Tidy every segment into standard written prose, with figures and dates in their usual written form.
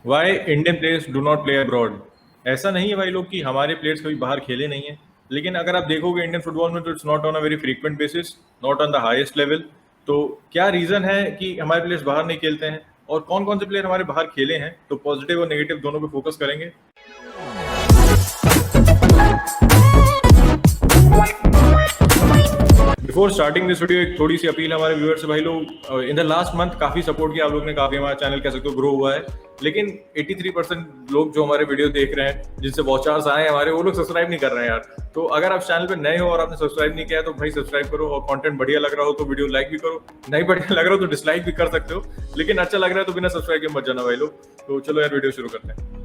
Why Indian players do not play abroad. ऐसा नहीं है भाई लोग कि हमारे प्लेयर्स कभी बाहर खेले नहीं है, लेकिन अगर आप देखोगे इंडियन फुटबॉल में तो it's not on a very frequent basis, not on the highest level. तो क्या रीजन है कि हमारे प्लेयर्स बाहर नहीं खेलते हैं, और कौन कौन से प्लेयर हमारे बाहर खेले हैं, तो पॉजिटिव और नेगेटिव दोनों पे फोकस करेंगे। बिफोर स्टार्टिंग दिस वीडियो एक थोड़ी सी अपील है हमारे व्यूअर्स से। भाई लोग इन द लास्ट मंथ काफी सपोर्ट किया आप लोग ने, काफी हमारा चैनल कह सकते हो ग्रो हुआ है, लेकिन 83% लोग जो हमारे वीडियो देख रहे हैं, जिनसे वॉच आवर्स आए हैं हमारे, वो लोग सब्सक्राइब नहीं कर रहे हैं यार। तो अगर आप चैनल पे नए हो और आपने सब्सक्राइब नहीं किया है तो भाई सब्सक्राइब करो, और कंटेंट बढ़िया लग रहा हो तो वीडियो लाइक भी करो, नहीं बढ़िया लग रहा हो तो डिसलाइक भी कर सकते हो, लेकिन अच्छा लग रहा है तो बिना सब्सक्राइब के मत जाना भाई लोग। तो चलो यार वीडियो शुरू करते हैं।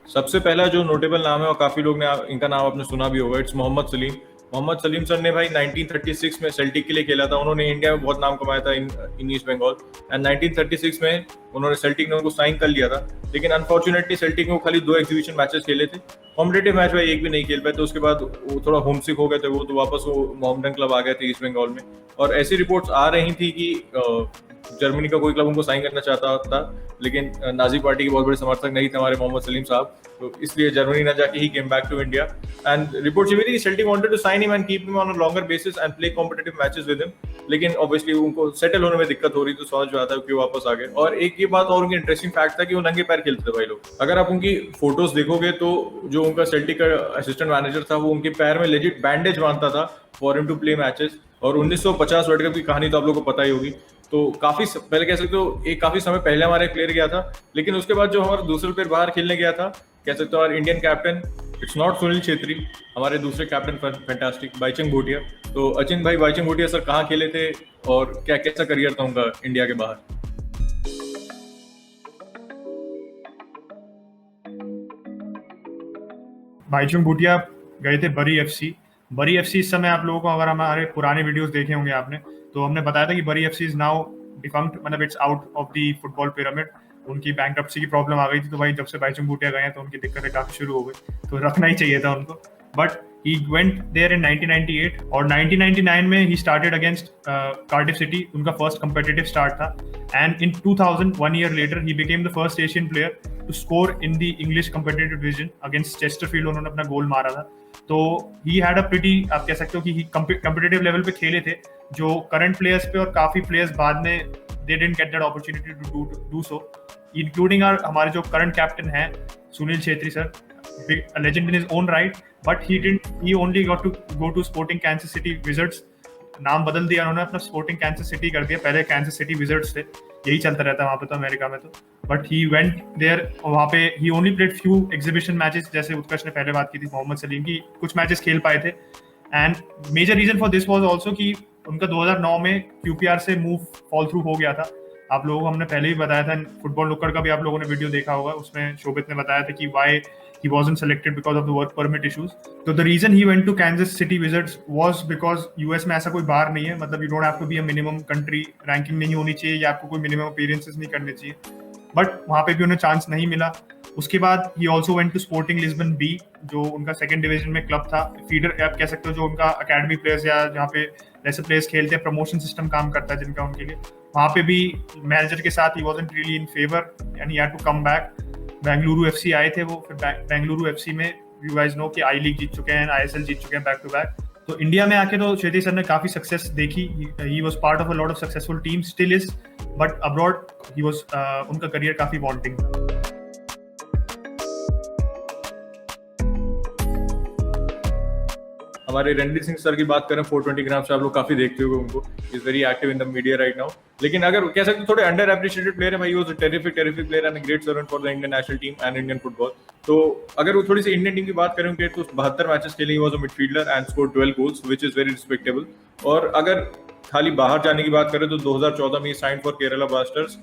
सबसे पहला जो नोटेबल नाम है, और काफी लोग ने इनका नाम आपने सुना भी होगा, इट्स मोहम्मद सलीम। मोहम्मद सलीम सर ने भाई 1936 में सेल्टिक के लिए खेला था। उन्होंने इंडिया में बहुत नाम कमाया था इन ईस्ट बंगाल, एंड 1936 में उन्होंने सेल्टिक ने उनको साइन कर लिया था। लेकिन अनफॉर्चुनेटली सेल्टिक में वो खाली 2 एग्जीबिशन मैचेस खेले थे, कॉम्पिटेटिव मैच में एक भी नहीं खेल पाए। तो उसके बाद वो थोड़ा होमसिक हो गए थे, वो तो वापस वो मोहम्मदन क्लब आ गए थे ईस्ट बंगाल में। और ऐसी रिपोर्ट्स आ रही थी कि जर्मनी का कोई क्लब उनको साइन करना चाहता था, लेकिन नाजी पार्टी के बहुत बड़े समर्थक नहीं थे हमारे मोहम्मद सलीम साहब, तो इसलिए जर्मनी ना जाके ही came back to India. And reports ये भी थी कि Celtic wanted to sign him and keep him on a longer basis and play competitive matches with him, लेकिन ऑब्वियसली उनको सेटल होने में दिक्कत हो रही, तो समझ में आता है कि वो वापस आ गए। और एक ये बात और उनकी इंटरेस्टिंग फैक्ट था कि वो नंगे पैर खेलते थे भाई लोग। अगर आप उनकी फोटोज देखोगे तो जो उनका सेल्टिक का असिस्टेंट मैनेजर था, वो उनके पैर में लेजिट बैंडेज बांधता था for him to play matches. और 1950 वर्ल्ड कप की कहानी तो आप लोगों को पता ही होगी। तो काफी पहले कह सकते हो, एक काफी समय पहले हमारा एक प्लेयर गया था, लेकिन उसके बाद जो हमारा दूसरा प्लेयर बाहर खेलने गया था, कह सकते हो हमारे Indian captain, it's not Sunil Chhetri, हमारे दूसरे कैप्टन फैंटास्टिक बाईचुंग भूटिया। तो अचिन भाई, बाईचुंग भूटिया सर कहाँ खेले थे और क्या कैसा करियर था उनका इंडिया के बाहर। भाईचुंग भूटिया गए थे बरी एफसी। बरी एफसी इस समय आप लोगों को, अगर हमारे पुराने वीडियोस देखे होंगे आपने, तो हमने बताया था कि बरी एफसी इज नाउ डिफंक्ट, मतलब it's out of the football pyramid. उनकी बैंकरप्सी की प्रॉब्लम आ गई थी, तो भाई जब से भाईचुंग भूटिया गए हैं तो उनकी दिक्कतें काफी शुरू हो गई, तो रखना ही चाहिए था उनको। But he went there in 1998, और 1999 में he started against Cardiff City, उनका first competitive start था। And in 2000, 1 year later, he became the first Asian player to score in the English competitive division against Chesterfield, उन्होंने अपना गोल मारा था। तो he had a pretty, आप कह सकते हो कि competitive level पे खेले थे, जो current players पे और काफी players बाद में they didn't get that opportunity to do so, including हमारे जो current captain हैं Sunil Chhetri sir, a legend in his own right, but he only got to go to Sporting Kansas City Wizards। नाम बदल दिया उन्होंने, अपना स्पोर्टिंग कैंसस सिटी कर दिया, पहले कैंसस सिटी विजर्ड्स थे, यही चलता रहता है वहाँ पे तो, अमेरिका में तो। बट ही वेंट देयर, वहाँ पे ही only played few exhibition matches, जैसे उत्कर्ष ने पहले बात की थी मोहम्मद सलीम की, कुछ मैचेस खेल पाए थे। And major reason for this was also कि उनका 2009 में क्यूपीआर से मूव फॉल थ्रू हो गया था। आप लोगों को हमने पहले भी बताया था, फुटबॉल नुक्कड़ का भी आप लोगों ने वीडियो देखा होगा, उसमें शोभित ने बताया था कि Y he wasn't selected because of the work permit issues। तो the reason he went to Kansas City Wizards was because US में ऐसा कोई बार नहीं है, मतलब you don't have to be a minimum country ranking नहीं होनी चाहिए, या आपको कोई minimum appearances नहीं करने चाहिए, बट वहाँ पे भी उन्हें चांस नहीं मिला। उसके बाद he also went to Sporting Lisbon B, जो उनका सेकंड डिवीजन में क्लब था, फीडर आप कह सकते हो, जो उनका अकेडमी प्लेयर्स या जहाँ पे ऐसे प्लेयर्स खेलते हैं, प्रमोशन सिस्टम काम करता है जिनका उनके लिए। वहाँ पे भी मैनेजर के साथ he wasn't really in favor and he had to come back। Bengaluru FC आए थे वो, फिर बेंगलुरु एफसी में यू गाइस नो कि आई लीग जीत चुके हैं, आईएसएल जीत चुके हैं बैक टू बैक। तो इंडिया में आके तो छेत्री सर ने काफी सक्सेस देखी, he was part of a lot of successful team, still is, but abroad he was, उनका करियर काफी वांटिंग था। हमारे रणवीर सिंह सर की बात करें, 420 ग्राम से आप लोग काफी देखते होंगे उनको, is very active in the media right now. लेकिन अगर कह सकते थोड़े अंडर एप्रिशिएटेड प्लेयर है भाई, वो terrific player and great servant for the Indian national team and Indian football. तो अगर वो थोड़ी सी इंडियन टीम की बात करेंगे तो 72 मैचेस खेले, he was a midfielder and scored 12 goals which is very respectable. और अगर खाली बाहर जाने की बात करें तो 2014 में sign for Kerala Blasters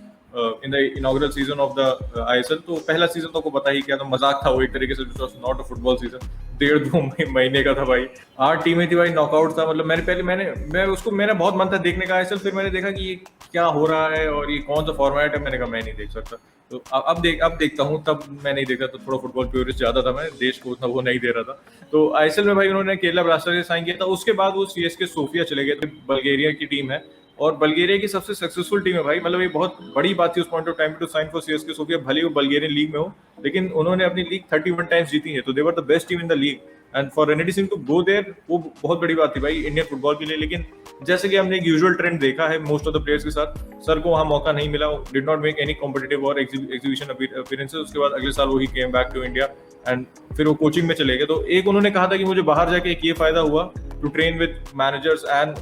in the inaugural season of the ISL. तो पहला सीजन तो आपको पता ही क्या था, मजाक था वो एक तरीके से, नॉट अ फुटबॉल सीजन, 1.5-2 महीने का था भाई, 8 टीमें थी भाई, नॉकआउट था। मतलब मैं उसको, मेरा बहुत मन था देखने का आईएसएल, फिर मैंने देखा कि ये क्या हो रहा है और ये कौन सा फॉर्मेट है, मैंने कहा मैं नहीं देख सकता। तो अब देखता हूँ, तब मैं नहीं देखा, तो थोड़ा फुटबॉल प्योरिस्ट ज्यादा था, मैं देश को उतना वो नहीं दे रहा था। तो आईएसएल में भाई उन्होंने केरला ब्लास्टर्स से साइन किया था, उसके बाद वो सीएसके सोफिया चले गए थे, बल्गेरिया की टीम है और बल्गेरिया की सबसे सक्सेसफुल टीम है भाई। मतलब ये बहुत बड़ी बात थी उस point of time to sign for CSK Sofia, भले ही वो बल्गेरियन लीग में हो, लेकिन उन्होंने अपनी लीग 31 टाइम्स जीती है, तो they were the best team in the league. And for Ranveer Singh to go there, वो बहुत बड़ी बात थी भाई इंडियन फुटबॉल के लिए। लेकिन जैसे कि हमने एक यूजुअल ट्रेंड देखा है मोस्ट ऑफ द प्लेयर्स के साथ, सर को वहां मौका नहीं मिला, did not make any competitive और एग्जीबिशन अपीयरेंसेस। उसके बाद अगले साल वो ही came back to India and फिर वो कोचिंग में चले गए। तो एक उन्होंने कहा था कि मुझे बाहर जाके एक ये फायदा हुआ to train with managers and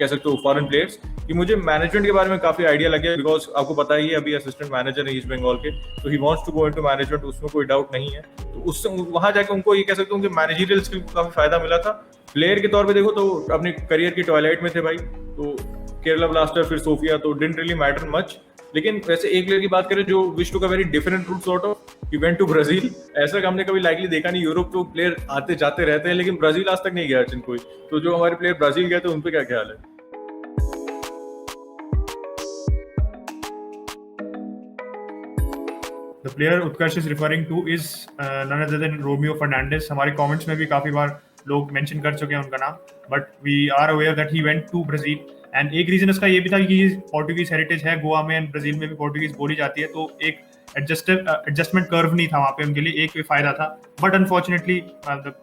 कह सकते हो फॉरेन प्लेयर्स, कि मुझे मैनेजमेंट के बारे में काफी आइडिया लग गया, बिकॉज आपको पता ही है अभी असिस्टेंट मैनेजर है ईस्ट बंगाल के, तो he wants to go into management, उसमें कोई डाउट नहीं है। तो उससे वहां जाके उनको ये कह सकते हो कि मैनेजरियल स्किल को काफी फायदा मिला था। प्लेयर के तौर पे देखो तो अपने करियर की ट्वाइलाइट में थे भाई, तो केरला ब्लास्टर फिर सोफिया, तो डिडंट रियली मैटर मच। लेकिन वैसे एक प्लेयर की बात करें जो विश टू का very different route sort of, he went to Brazil. ऐसा हमने कभी लाइकली देखा नहीं, यूरोप तो प्लेयर आते जाते रहते हैं, लेकिन ब्राजील आज तक नहीं गया चिन कोई। तो जो हमारे प्लेयर ब्राजील गए थे उन पे क्या ख्याल है? The player Utkarsh is referring to is none other than Romeo Fernandes. हमारे comments में भी काफी बार लोग mention कर चुके हैं उनका नाम, but we are aware that he went to Brazil. And एक reason उसका ये भी था कि Portuguese heritage है गोवा में, and ब्राजील में भी Portuguese बोली जाती है, तो एक adjustment curve नहीं था वहाँ पे उनके लिए, एक फायदा था। But unfortunately,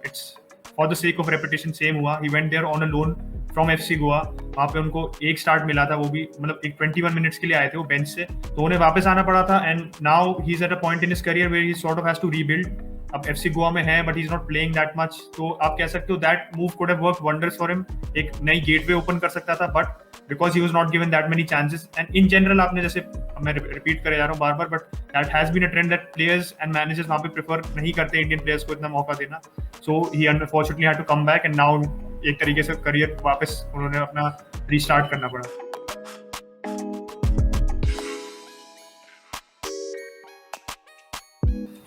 it's for the sake of repetition same हुआ। He went there on a loan from FC Goa, वहाँ पे उनको एक स्टार्ट मिला था, वो भी मतलब एक 21 मिनट्स के लिए आए थे वो बेंच से, तो उन्हें वापस आना पड़ा था। And now he is at a point in his career where he sort of has to rebuild. अब एफसी गोवा में है but he is not playing that much, तो आप कह सकते हो that move could have worked wonders for him, एक नई गेटवे ओपन कर सकता था, but because he was not given that many chances. And in general आपने जैसे, मैं रिपीट करे जा रहा हूँ बार बार, but that has been a trend that players and managers वहाँ पे प्रेफर नहीं करते इंडियन प्लेयर्स को इतना मौका देना। So he unfortunately had to come back and now एक तरीके से करियर वापस उन्होंने अपना रीस्टार्ट करना पड़ा।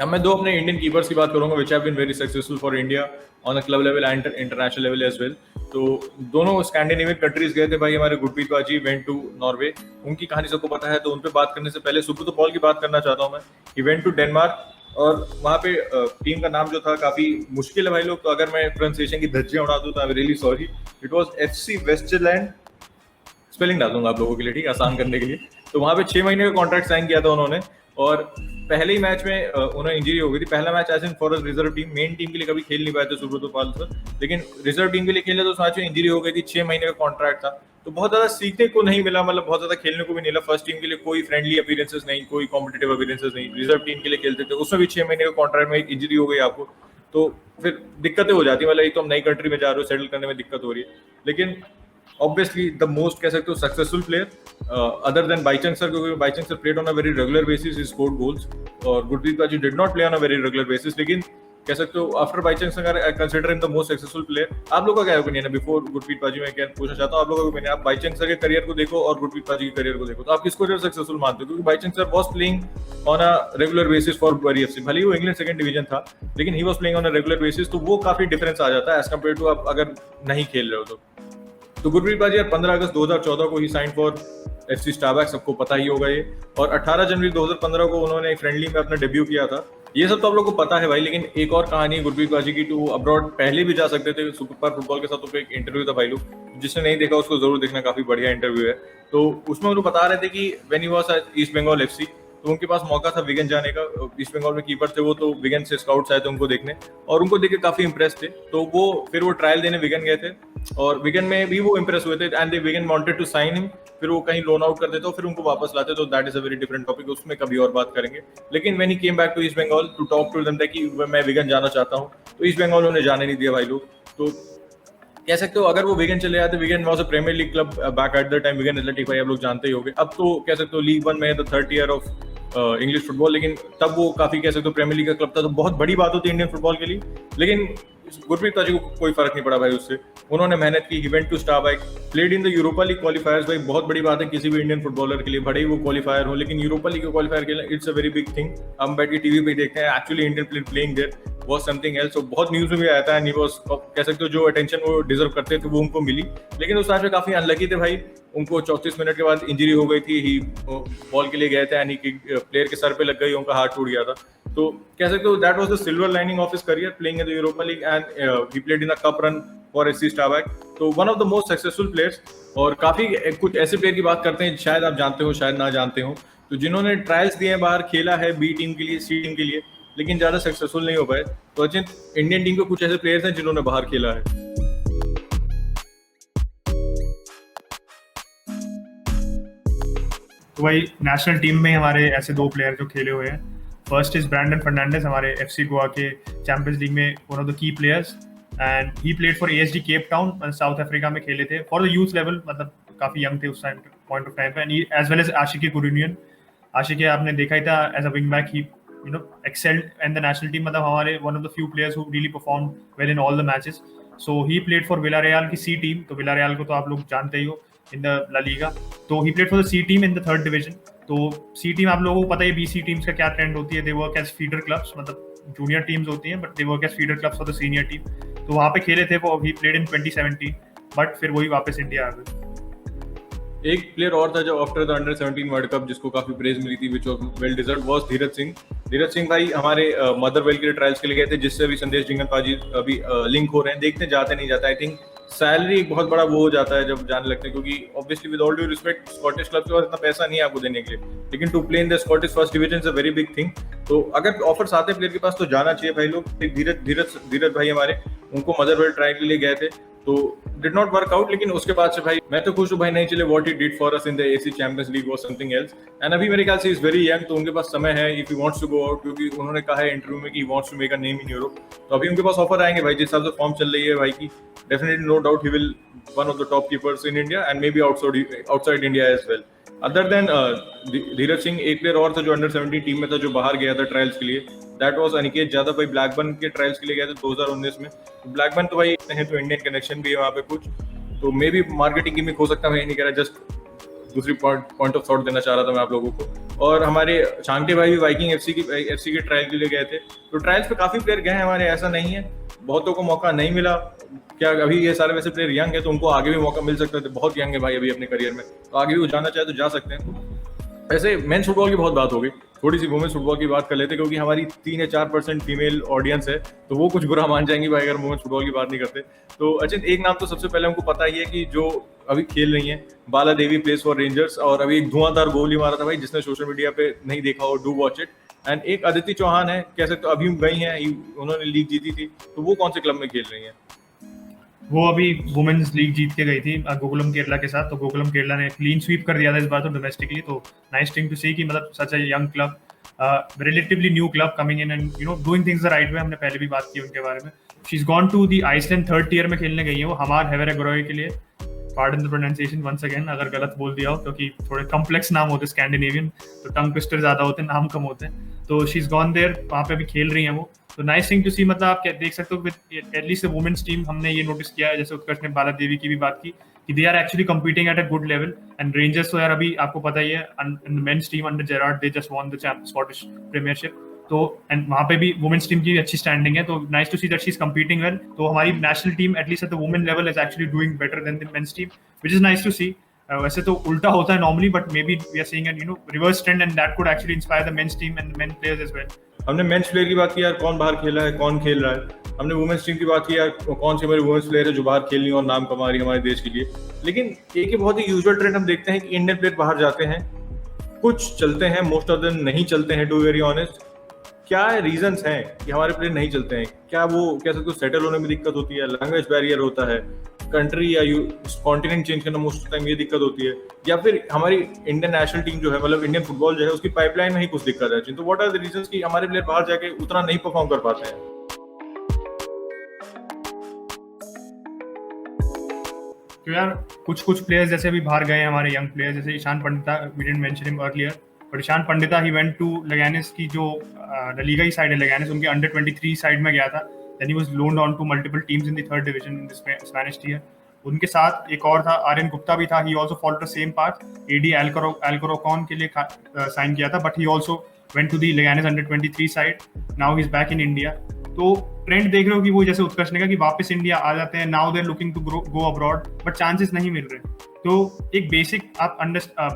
अब मैं दो अपने इंडियन कीपर्स की बात करूंगा which have been very successful for India on a club level and international level as well. तो दोनों स्कैंडिनेवियन कंट्रीज गए थे भाई हमारे। गुरप्रीत बाजी वेंट टू नॉर्वे, उनकी कहानी सबको पता है, तो उन पे बात करने से पहले सुब्रतो पॉल की बात करना चाहता हूं मैं। ही वेंट टू डेनमार्क और वहाँ पे टीम का नाम जो था काफी मुश्किल है भाई लोग, तो अगर मैं प्रोनाउंसिएशन की धज्जियां उड़ा दूं तो I am really sorry. It was FC Westland, spelling डाल दूंगा आप लोगों के लिए, ठीक है, आसान करने के लिए। तो वहाँ पे 6 महीने का कॉन्ट्रैक्ट साइन किया था उन्होंने, और पहले ही मैच में उन्हें इंजरी हो गई थी। पहला match as in for reserve team, main team के लिए कभी खेल नहीं पाए थे सुब्रतो पाल सर, लेकिन रिजर्व टीम के लिए खेले तो उस मैच में इंजरी हो गई थी। 6 महीने का कॉन्ट्रैक्ट था, तो बहुत ज्यादा सीखने को नहीं मिला, मतलब बहुत ज्यादा खेलने को भी नहीं मिला। फर्स्ट टीम के लिए कोई फ्रेंडली अपीयरेंसेस नहीं, कोई कॉम्पिटिटिव अपीयरेंसेस नहीं, रिजर्व टीम के लिए खेलते थे, उसमें भी 6 महीने का कॉन्ट्रैक्ट में एक इंजरी हो गई आपको, तो फिर दिक्कतें हो जाती है। मतलब एक तो हम नई कंट्री में जा रहे हो, सेटल करने में दिक्कत हो रही है। लेकिन obviously the most कह सकते हो successful player other than Bhaichung sir, क्योंकि Bhaichung sir played on a very regular basis, he scored goals, और गुरप्रीत बाजी did not play on a very regular basis, लेकिन कह सकते हो after Bhaichung sir I consider him the most successful player। आप लोगों का क्या ओपिनियन है? बिफोर गुरप्रीत बाजी मैं क्या पूछना चाहता हूँ, आप लोगों का ओपिनियन, आप बाईचंग सर के करियर को देखो और गुरप्रीत बाजी के करियर को देखो, तो आप किसको ज्यादा सक्सेसफुल मानते हो? क्योंकि Bhaichung sir was playing on a regular basis for Bury FC, भले ही वो इंग्लैंड सेकंड डिवीजन था, लेकिन he was playing on a regular basis, तो वो काफी डिफरेंस आ जाता है एज कम्पेयर टू आप अगर नहीं खेल रहे हो तो गुरप्रीत बाजी 15 अगस्त 2014 को ही साइन फॉर एफसी स्टारबैक, सबको पता ही होगा ये, और 18 जनवरी 2015 को उन्होंने फ्रेंडली में अपना डेब्यू किया था। ये सब तो आप लोगों को पता है भाई, लेकिन एक और कहानी है गुरप्रीत बाजी की, तो अब्रॉड पहले भी जा सकते थे। सुपर फुटबॉल के साथ तो एक इंटरव्यू था भाई लोग, जिसने नहीं देखा उसको जरूर देखना, काफी बढ़िया इंटरव्यू है। तो उसमें वो बता रहे थे कि when he was at East Bengal FC, तो उनके पास मौका था विगन जाने का। ईस्ट बंगाल में कीपर थे वो, तो विगन से स्काउट्स आए थे उनको देखने, और उनको देख के काफी इंप्रेस थे, तो वो फिर वो ट्रायल देने विगन गए थे, और विगन में भी वो इंप्रेस हुए थे and they Wigan wanted to sign him. फिर वो कहीं लोन आउट कर देते, फिर उनको वापस लाते, तो that is a very different topic, उसमें कभी और बात करेंगे। लेकिन when he came back to East Bengal to talk to them कि मैं विगन जाना चाहता हूँ, तो ईस्ट बंगाल उन्हें जाने नहीं दिया भाई लोग। तो कह सकते हो अगर वो विगन चले जाते, Wigan was a Premier League club back at the time, Wigan Athletic भाई आप लोग जानते ही होंगे। अब तो कह सकते हो लीग 1 में the 3rd year of English football, लेकिन तब वो काफी कह सकते हो प्रीमियर लीग का क्लब था, तो बहुत बड़ी बात होती है इंडियन फुटबॉल के लिए। लेकिन गुरप्रीत बाजी को कोई फर्क नहीं पड़ा भाई उससे, उन्होंने मेहनत की, he went to Stabaek, played in the Europa League qualifiers. भाई बहुत बड़ी बात है किसी भी इंडियन फुटबॉलर के लिए, भले ही वो क्वालिफायर हो, लेकिन यूरोपा लीग के क्वालिफायर के लिए it's a very big thing. हम बैठ के टीवी पे देखते हैं actually Indian player playing there, was something else. तो बहुत न्यूज़ में भी आया था, एंड ही वाज, कह सकते हो जो अटेंशन वो डिजर्व करते थे वो उनको मिली। लेकिन उस मैच में काफी अनलकी थे भाई, उनको 34 मिनट के बाद इंजरी हो गई थी। ही बॉल के लिए गए थे एंड प्लेयर के सर पे लग गई, उनका हाथ टूट गया था। तो कह सकते हो that was the silver lining of his career playing in the Europa League, and he played in a cup run for SC Stabaek. तो one of the most successful players. और काफी कुछ ऐसे प्लेयर की बात करते हैं, शायद आप जानते हो शायद ना जानते हो, तो जिन्होंने ट्रायल्स दिए हैं, बाहर खेला है बी टीम के लिए, सी टीम के लिए, लेकिन ज्यादा सक्सेसफुल नहीं हो पाए। तो अचिंत, इंडियन टीम के कुछ ऐसे प्लेयर्स हैं जिन्होंने बाहर खेला है। तो भाई नेशनल टीम में हमारे ऐसे 2 प्लेयर जो खेले हुए हैं, फर्स्ट इज ब्रैंडन फर्नांडिस, हमारे एफसी गोवा के चैंपियंस लीग में one of the key players, and he played for ASD Cape Town, south Africa में खेले थे फॉर द यूथ लेवल, मतलब काफी यंग थे उस टाइम पॉइंट ऑफ टाइम पे, and as well as Ashique Kuruniyan. Ashique आपने देखा ही था as a wing back, he excelled in the national team, मतलब हमारे one of the few players who really performed well in all the matches. So he played for Villarreal की C team, तो Villarreal को तो आप लोग जानते ही हो in the La Liga, तो he played for the C team in the 3rd division. तो C team आप लोगों को पता है BC teams का क्या ट्रेंड होती है, they work as feeder clubs, मतलब जूनियर टीम्स होती हैं but they work as feeder clubs for the senior team. तो वहाँ पे खेले थे वो, he played in 2017, but फिर वही वापस इंडिया आ गए। एक प्लेयर और था जो after the under 17 world cup जिसको काफी प्रेज मिली थी, which was well deserved, was Dheeraj Singh. Dheeraj Singh भाई हमारे मदरवेल के लिए ट्रायल्स के लिए गए थे, जिससे अभी संदेश जिंगन पाजी अभी लिंक हो रहे हैं, देखते जाते नहीं जाता। आई थिंक सैलरी एक बहुत बड़ा वो हो जाता है जब जाने लगते हैं, क्योंकि obviously with all due respect Scottish club के पास इतना पैसा नहीं है आपको देने के लिए, लेकिन to play in the Scottish first division is a very big thing. तो अगर ऑफर्स आते हैं प्लेयर के पास तो जाना चाहिए भाई लोग। धीरज भाई हमारे, उनको मदरवेल ट्रायल के लिए गए थे, तो डिड नॉट वर्क आउट, लेकिन उसके बाद से भाई मैं तो खुश हूँ भाई, नहीं चले। What he did for us in the AC champions league was something else, and अभी मेरे ख्याल से इज वेरी यंग, तो उनके पास समय है if he wants to go out, क्योंकि उन्होंने कहा है इंटरव्यू में कि he wants to make a name in Europe. तो अभी उनके पास ऑफर आएंगे भाई, जिस हिसाब से फॉर्म चल रही है भाई की, definitely no doubt he will one of the top keepers in India and maybe outside India as well. Other than Dheeraj Singh, एक प्लेयर और था जो अंडर 17 टीम में था जो बाहर गया था ट्रायल्स के लिए, दैट वाज अनिकेत यादव भाई, ब्लैकबर्न के ट्रायल्स के लिए गया था 2019 में। ब्लैकबर्न तो भाई हैं तो इंडियन कनेक्शन भी है वहाँ पे कुछ, तो मे बी मार्केटिंग गिमिक हो सकता है, मैं नहीं कह रहा, जस्ट दूसरी पॉइंट ऑफ थॉट देना चाह रहा था मैं आप लोगों को। और हमारे छांगटे भाई भी वाइकिंग एफसी के ट्रायल के लिए गए थे, तो ट्रायल्स पे काफी प्लेयर गए हैं हमारे, ऐसा नहीं है बहुतों को मौका नहीं मिला। क्या अभी ये सारे वैसे प्लेयर यंग है तो उनको आगे भी मौका मिल सकता है, बहुत यंग है भाई अभी अपने करियर में, तो आगे भी वो जाना चाहे तो जा सकते हैं। वैसे मेंस फुटबॉल की बहुत बात हो गई, थोड़ी सी वुमेन्स फुटबॉल की बात कर लेते, क्योंकि हमारी 3 या 4% फीमेल ऑडियंस है, तो वो कुछ बुरा मान जाएंगी भाई अगर वुमेन्स फुटबॉल की बात नहीं करते। तो अचिंत, एक नाम तो सबसे पहले हमको पता ही है कि जो अभी खेल रही है, बाला देवी प्लेस फॉर रेंजर्स, और अभी एक धुआंधार गोल ही मारा था भाई, जिसने सोशल मीडिया पे नहीं देखा हो डू वॉच इट। एंड एक अदिति चौहान है, कह सकते हो अभी गई हैं, उन्होंने लीग जीती थी, तो वो कौन से क्लब में खेल रही है? वो अभी वुमेन्स लीग जीत के गई थी गोकुलम केरला के साथ, तो गोकुलम केरला ने क्लीन स्वीप कर दिया था इस बार तो डोमेस्टिकली, तो नाइस थिंग टू सी कि मतलब such a young club, relatively new club coming in and doing things the right way. हमने पहले भी बात की उनके बारे में। She is gone to the Iceland 3rd tier में खेलने गई है वो, हमार हेवेरेगोरोय के लिए। Pardon the pronunciation once again अगर गलत बोल दिया हो, क्योंकि थोड़े कॉम्प्लेक्स नाम होते हैं स्कैंडिनेवियन, तो टंग ट्विस्टर ज्यादा होते हैं, नाम कम होते हैं। तो शी इज गॉन देयर, वहाँ पे भी खेल रही हैं वो, तो नाइस थिंग टू सी। मतलब आप देख सकते हो with at least the women's team, हमने ये नोटिस किया है, जैसे उत्कर्ष ने बाला देवी की भी बात की, कि they are actually competing at a good level. And Rangers तो यार अभी आपको पता ही है, men's team under Gerrard they just won the Scottish Premiership, तो एंड वहाँ पे भी वुमेन्स टीम की अच्छी स्टैंडिंग है, तो nice to see that she is competing well. तो हमारी national team at least at the women level is actually doing better than the men's team, which is nice to see. वैसे तो उल्टा होता है normally, but maybe we are seeing an reverse trend and that could actually inspire the men's team and men players as well. हमने men's player की बात की यार, कौन बाहर खेला है, कौन खेल रहा है। हमने वुमेन्स टीम की बात की यार, कौन सी हमारी वुमेन्स प्लेयर है जो बाहर खेल रही है और नाम कमा रही है हमारे देश के लिए। लेकिन एक बहुत ही यूजुअल ट्रेंड हम देखते हैं कि इंडियन प्लेयर बाहर जाते हैं, कुछ चलते हैं, मोस्ट ऑफ देम नहीं चलते हैं, टू वेरी ऑनेस्ट। क्या रीजंस हैं कि हमारे प्लेयर नहीं चलते हैं? क्या वो कह सकते हो सेटल होने में दिक्कत होती है, लैंग्वेज बैरियर होता है, कंट्री या कॉन्टिनेंट चेंज करना मोस्ट टाइम ये दिक्कत होती है, या फिर हमारी इंडियन नेशनल टीम जो है, मतलब इंडियन फुटबॉल जो है, उसकी पाइपलाइन में ही कुछ दिक्कत है? तो व्हाट आर द रीजंस कि हमारे प्लेयर बाहर जाके उतना नहीं परफॉर्म कर पाते हैं? तो यार कुछ प्लेयर्स जैसे अभी बाहर गए हमारे यंग प्लेयर्स, जैसे Ishan Pandita, we didn't mention him earlier, but Ishan Pandita he went to लेगानिस की जो लीगा ही साइड है लेगानिस, उनके अंडर 23 साइड में गया था। Then he was loaned on to multiple teams in the 3rd division in the Spanish tier. उनके साथ एक और था, आर्यन गुप्ता भी था, he also followed the same path, AD Alcorcon के लिए साइन किया था, but he also went to the Leganes under 23 side, now he is back in India. तो ट्रेंड देख रहे हो कि वो जैसे उत्कर्ष ने कहा कि वापस इंडिया आ जाते हैं, now they are looking to go abroad, but chances नहीं मिल रहे। तो एक बेसिक आप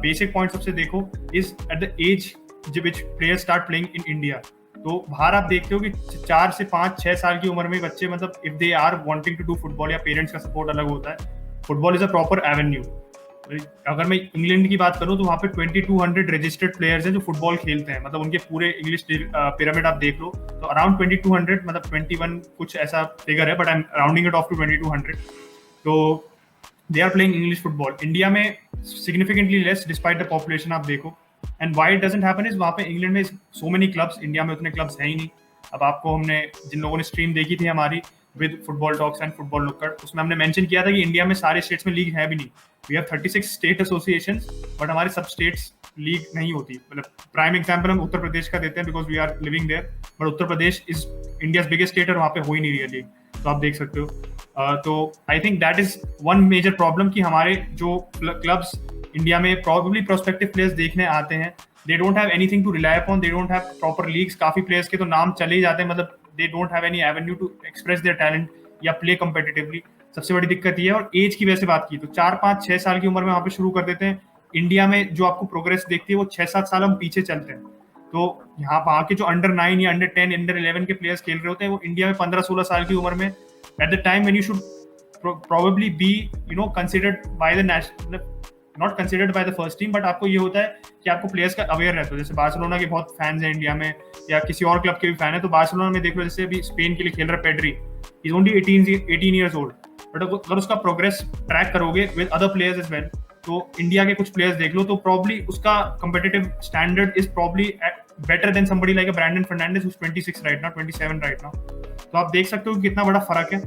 बेसिक पॉइंट सबसे देखो is at the age which player start playing in India. तो बाहर आप देखते हो कि 4 से 5-6 साल की उम्र में बच्चे मतलब if they are wanting to do football, या पेरेंट्स का सपोर्ट अलग होता है, football is a proper avenue. अगर मैं इंग्लैंड की बात करूं तो वहाँ पे 2200 रजिस्टर्ड प्लेयर्स हैं जो फुटबॉल खेलते हैं, मतलब उनके पूरे इंग्लिश पिरामिड आप देख लो तो अराउंड 2200, मतलब 21 कुछ ऐसा फिगर है, but I am rounding it off to 2200। तो they are playing English football. India में significantly less despite the population आप देखो। And why it doesn't happen is वहाँ पे इंग्लैंड में सो मेनी क्लब्स, इंडिया में उतने क्लब्स हैं ही नहीं। अब आपको हमने जिन लोगों ने स्ट्रीम देखी थी हमारी with football talks and football नुक्कड़, उसमें हमने मेंशन किया था कि इंडिया में सारे स्टेट्स में लीग है भी नहीं। We have 36 state associations, but हमारे सब स्टेट्स लीग नहीं होती। मतलब प्राइम एग्जांपल हम उत्तर प्रदेश का देते हैं because we are living there, but Uttar Pradesh is India's biggest state और वहाँ पे हो ही नहीं रही है लीग, तो आप देख सकते हो। तो I think that is one major problem कि हमारे जो क्लब्स इंडिया में प्रॉबेबली प्रोस्पेक्टिव प्लेयर्स देखने आते हैं, they don't have anything to rely upon, they don't have proper leagues। काफी प्लेयर्स के तो नाम चले ही जाते हैं, मतलब they don't have any avenue to express their talent या play competitively। सबसे बड़ी दिक्कत ये है। और एज की वैसे बात की तो 4-5-6 साल की उम्र में वहाँ पे शुरू कर देते हैं। इंडिया में जो आपको प्रोग्रेस देखती है वो 6-7 साल हम पीछे चलते हैं। तो यहाँ वहाँ के जो अंडर 9 या अंडर 10 अंडर 11 के प्लेयर्स खेल रहे होते हैं वो इंडिया में 15-16 साल की उम्र में, eight the time when you should probably be considered by the national, not considered by the first team, but आपको ये होता है कि आपको प्लेयर्स का अवेयर रहता है। जैसे बार्सिलोना के बहुत फैंस हैं इंडिया में, या किसी और क्लब के भी फैन है, तो बार्सिलोना में देख लो जैसे अभी स्पेन के लिए खेल रहा है Pedri, is only 18 years old, but अगर उसका प्रोग्रेस ट्रैक करोगे with other players as well, तो इंडिया के कुछ प्लेयर्स देख लो तो प्रॉब्ली उसका competitive standard is probably better than somebody like a Brandon Fernandes, who's 26 right now, 27 right now। तो आप देख सकते हो कि कितना बड़ा फर्क है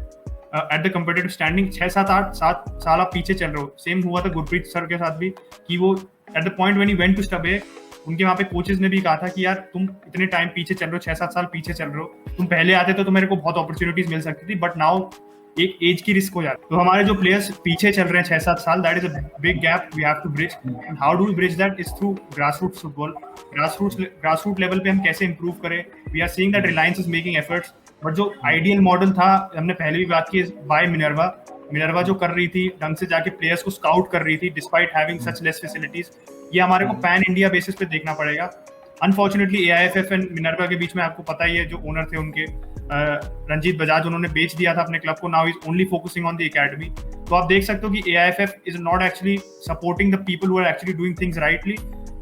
एट द कंपेटिटिव स्टैंडिंग। 6-7 साल आप पीछे चल रहे हो। सेम हुआ था गुरप्रीत सर के साथ भी कि वो at the point when he went to Stabaek, उनके वहाँ पे कोचेस ने भी कहा था कि यार तुम इतने टाइम पीछे चल रहे हो, 6-7 साल पीछे चल रहे हो, तुम पहले आते तो मेरे को बहुत अपॉर्चुनिटीज मिल सकती थी, बट नाउ एक एज की रिस्क हो जाती है। तो हमारे जो प्लेयर्स पीछे चल रहे हैं 6-7 साल, that is a big gap we have to bridge. And how do we bridge that is through grassroots football. Grassroot level पे हम कैसे इंप्रूव करें। We are seeing that Reliance is making efforts, but जो आइडियल मॉडल था, हमने पहले भी बात की बाय मिनर्वा जो कर रही थी ढंग से जाके प्लेयर्स को स्काउट कर रही थी despite having such less facilities, ये हमारे को पैन इंडिया बेसिस पे देखना पड़ेगा। अनफॉर्चुनेटली AIFF एंड मिनर्वा के बीच में आपको पता ही है जो ओनर थे उनके रंजीत बजाज, उन्होंने बेच दिया था अपने क्लब को, now is only focusing on the academy. तो आप देख सकते हो कि AIFF is not actually supporting the people who are actually doing things rightly.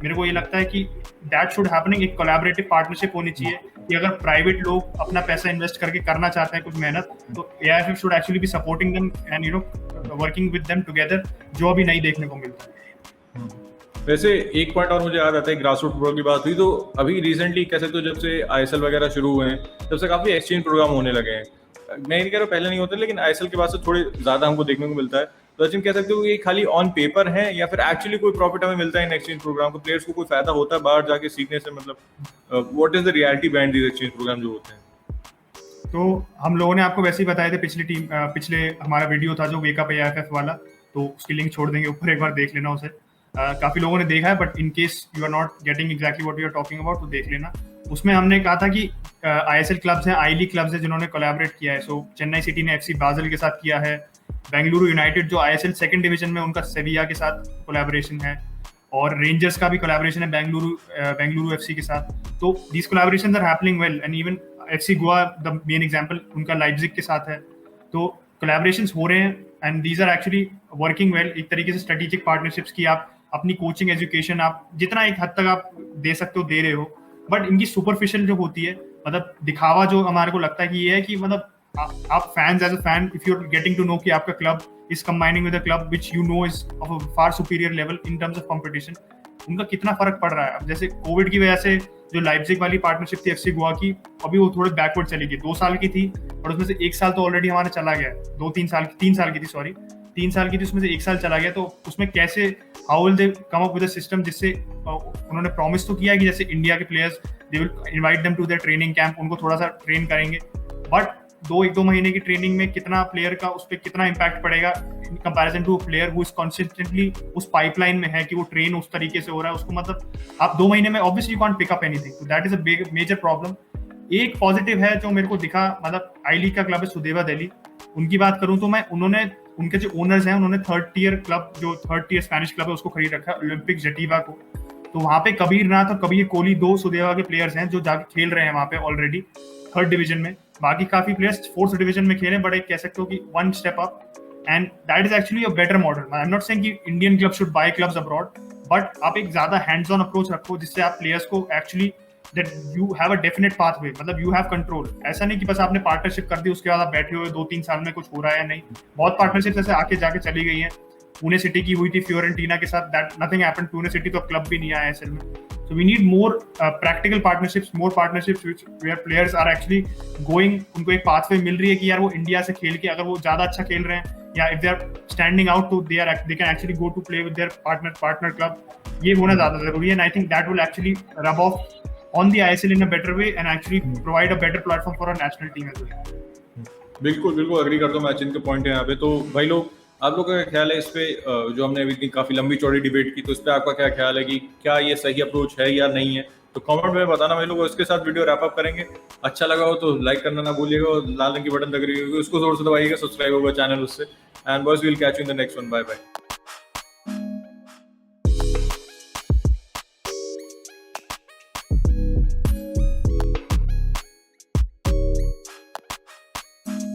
मेरे को ये लगता है कि दैट शुड हैपनिंग, एक कोलैबोरेटिव पार्टनरशिप होनी चाहिए कि अगर प्राइवेट लोग अपना पैसा इन्वेस्ट करके करना चाहते हैं कुछ मेहनत, तो AIFF should actually be supporting them and working with them together, जो अभी नहीं देखने को मिलता है। वैसे एक पॉइंट और मुझे याद आता है, ग्रासरूट फुटबॉल की बात हुई तो अभी रिसेंटली कह सकते हो जब से ISL वगैरह शुरू हुए हैं तब से काफी एक्सचेंज प्रोग्राम होने लगे हैं। मैं नहीं कह रहा पहले नहीं होते, लेकिन ISL के बाद से थोड़े ज्यादा हमको देखने को मिलता है। तो सचिन कह सकते हो ये खाली ऑन पेपर है या फिर एक्चुअली कोई प्रॉफिट हमें मिलता है इन एक्सचेंज प्रोग्राम को, प्लेयर्स को कोई फायदा होता है बाहर जाके सीखने से, मतलब what is the reality behind this exchange program जो होते हैं? तो हम लोगों ने आपको वैसे ही बताया थे पिछले हमारा वीडियो था जो वेकअप AIFF वाला, तो उसकी लिंक छोड़ देंगे ऊपर, एक बार देख लेना उसे। काफी लोगों ने देखा है, but in case you are not getting exactly what you are talking about तो देख लेना। उसमें हमने कहा था कि ISL क्लब्स हैं, I League क्लब्स हैं जिन्होंने कोलैबोरेट किया है। सो चेन्नई सिटी ने FC बाजल के साथ किया है, बेंगलुरु यूनाइटेड जो ISL सेकंड डिवीजन में उनका सेविया के साथ कोलैबोरेशन है, और रेंजर्स का भी कोलैबोरेशन है बेंगलुरु FC के साथ। तो these collaborations are happening well, and even FC Goa the main example उनका लाइप्जिग के साथ है। तो कोलैबोरेशंस हो रहे हैं and these are actually working well. एक तरीके से स्ट्रेटेजिक पार्टनरशिप्स की आप अपनी कोचिंग एजुकेशन आप जितना एक हद तक आप दे सकते हो दे रहे हो, बट इनकी सुपरफिशियल जो होती है, मतलब दिखावा जो हमारे को लगता है कि ये है कि मतलब आप fans as a fan, if you are getting to know कि आपका club is combining with a club which you know is of a far superior level in terms of competition, उनका कितना फर्क पड़ रहा है। अब जैसे कोविड की वजह से जो लाइप्जिग वाली पार्टनरशिप थी FC गोवा की, अभी वो थोड़े बैकवर्ड चली गई। 2 साल की थी और उसमें से 1 साल तो ऑलरेडी हमारा चला गया, 3 साल की थी, सॉरी 3 साल की थी, उसमें से 1 साल चला गया। तो उसमें कैसे how will they come up with a system जिससे उन्होंने प्रॉमिस तो किया है कि जैसे इंडिया के players they will invite them to their training camp, उनको थोड़ा सा ट्रेन करेंगे, बट 1-2 महीने की ट्रेनिंग में कितना प्लेयर का उस पर कितना इम्पैक्ट पड़ेगा in comparison to player who is consistently उस पाइपलाइन में है कि वो ट्रेन उस तरीके से हो रहा है उसको, मतलब आप 2 महीने में obviously you can't pick up anything, तो that is a big major problem. एक पॉजिटिव है जो मेरे को दिखा, मतलब आई लीग का क्लब है सुदेवा दिल्ली, उनकी बात करूं तो मैं उनके जो ओनर्स हैं उन्होंने थर्ड टियर स्पेनिश क्लब है उसको खरीद रखा है, ओलंपिक जटीवा को। तो वहां पे कबीर नाथ और कबीर कोहली 2 सुदेवा के प्लेयर्स हैं जो जाके खेल रहे हैं वहां पे ऑलरेडी थर्ड डिवीजन में। बाकी काफी प्लेयर्स फोर्थ डिवीजन में खेले, बड़े कह सकते हो कि one step up, and that is actually a better model. I am not saying कि Indian club should buy clubs abroad, but आप एक ज्यादा हैंड्स ऑन अप्रोच रखो जिससे आप प्लेयर्स को actually that you have a definite pathway, मतलब you have control. ऐसा नहीं कि बस आपने पार्टनरशिप कर दी उसके बाद आप बैठे हुए 2-3 साल में कुछ हो रहा है या नहीं। बहुत पार्टनरशिप ऐसे आके जाके चली गई हैं, पुणे सिटी की हुई थी फ्योरेंटीना के साथ, that nothing happened. Pune city तो क्लब भी नहीं आया एसएल में। So we need more practical partnerships, more partnerships where players are actually going, उनको एक pathway मिल रही है कि यार वो इंडिया से खेल के अगर वो ज्यादा अच्छा खेल रहे हैं या if they are standing out तो they can actually go to play with their partner club. ये होना ज्यादा जरूरी है, and I think that will actually rub off on the ISL in a better way and actually provide a better platform for our national team as well. बिल्कुल बिल्कुल agree करता हूँ मैं जिनके पॉइंट है यहाँ पे। तो भाई लोग, आप लोगों का क्या ख्याल है इस पे, जो हमने अभी इतनी काफी लंबी चौड़ी डिबेट की, तो इस पे आपका क्या ख्याल है कि क्या ये सही अप्रोच है या नहीं है? तो कमेंट में बताना भाई लोग। इसके साथ वीडियो रैप अप करेंगे। अच्छा लगा हो तो लाइक करना ना भूलिएगा, और लाल रंग की बटन लग रही होगी उसको जोर से दबाइएगा, सब्सक्राइब होगा चैनल उससे। And boys, will catch you in the next one. Bye bye.